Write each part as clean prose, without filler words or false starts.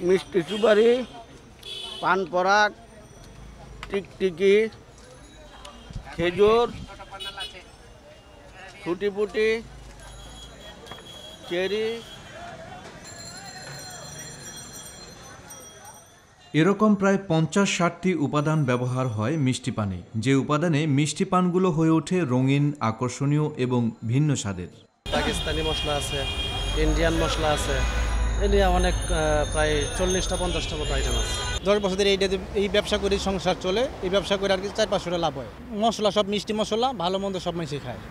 মিষ্টি সুপারি, পান পরাগ, টিকটিকি, খেজুর, ফুটিপুটি, চেরি। এরকম প্রায় ৫০-৬০টি উপাদান ব্যবহার হয় মিষ্টি পানে, যে উপাদানে মিষ্টি পানগুলো হয়ে ওঠে রঙিন, আকর্ষণীয় এবং ভিন্ন স্বাদের। পাকিস্তানি মশলা আছে, ইন্ডিয়ান মশলা আছে, এই নিয়ে অনেক প্রায় ৪০টা-৫০টা মতো আইটেম আছে। ১০ বছর ধরে এই ব্যবসা করে সংসার চলে। এই ব্যবসা করে আর কি ৪-৫০০ লাভ হয়। মশলা সব মিষ্টি মশলা, ভালো মন্দ সব মিশিয়ে খায়।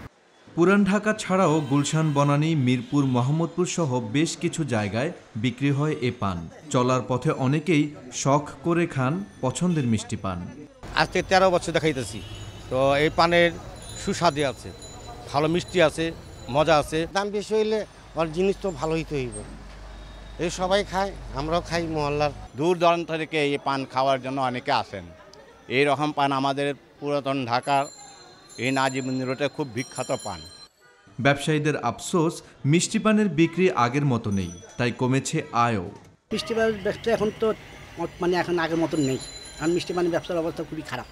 পুরান ঢাকা ছাড়াও গুলশান, বনানী, মিরপুর, মোহাম্মদপুর সহ বেশ কিছু জায়গায় বিক্রি হয় এ পান। চলার পথে অনেকেই শখ করে খান পছন্দের মিষ্টি পান। আজ থেকে ১৩ বছর দেখাইতেছি, তো এই পানের সুস্বাদু আছে, ভালো মিষ্টি আছে, মজা আছে। দাম বেশি হইলে ওর জিনিস তো ভালো হইতে হইব। এই সবাই খায়, আমরাও খাই মহল্লার। দূর দূরান্ত থেকে এই পান খাওয়ার জন্য অনেকে আসেন। এই রকম পান আমাদের পুরাতন ঢাকার এই নাজিমুদ্দিন রোডে খুব বিখ্যাত পান। ব্যবসায়ীদের আফসোস, মিষ্টি পানের বিক্রি আগের মতো নেই, তাই কমেছে আয়ও। মিষ্টি পানের ব্যবসা এখন তো মানে এখন আগের মতন নেই, কারণ মিষ্টি পানের ব্যবসার অবস্থা খুবই খারাপ।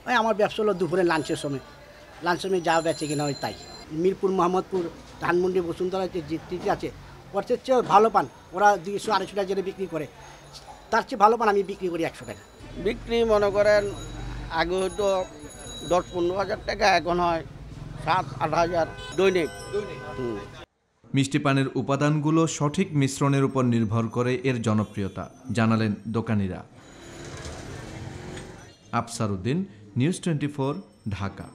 ওই আমার ব্যবসা হলো দুপুরে লাঞ্চের সময় যা বেচে কিনা ওই তাই। মিরপুর, মোহাম্মদপুর, ধানমন্ডি, বসুন্ধরা যে আছে ওর চেয়ে ভালো পান ওরা ২০০-২৫০ টাকা যেটা বিক্রি করে, তার চেয়ে ভালো পান আমি বিক্রি করি ১০০ টাকা। বিক্রি মনে করেন আগে হয়তো ১০-১৫ হাজার টাকা, এখন হয় ৭-৮ হাজার দৈনিক। মিষ্টি পানের উপাদানগুলো সঠিক মিশ্রণের উপর নির্ভর করে এর জনপ্রিয়তা, জানালেন দোকানিরা। আফসার উদ্দিন, নিউজ 24, ঢাকা।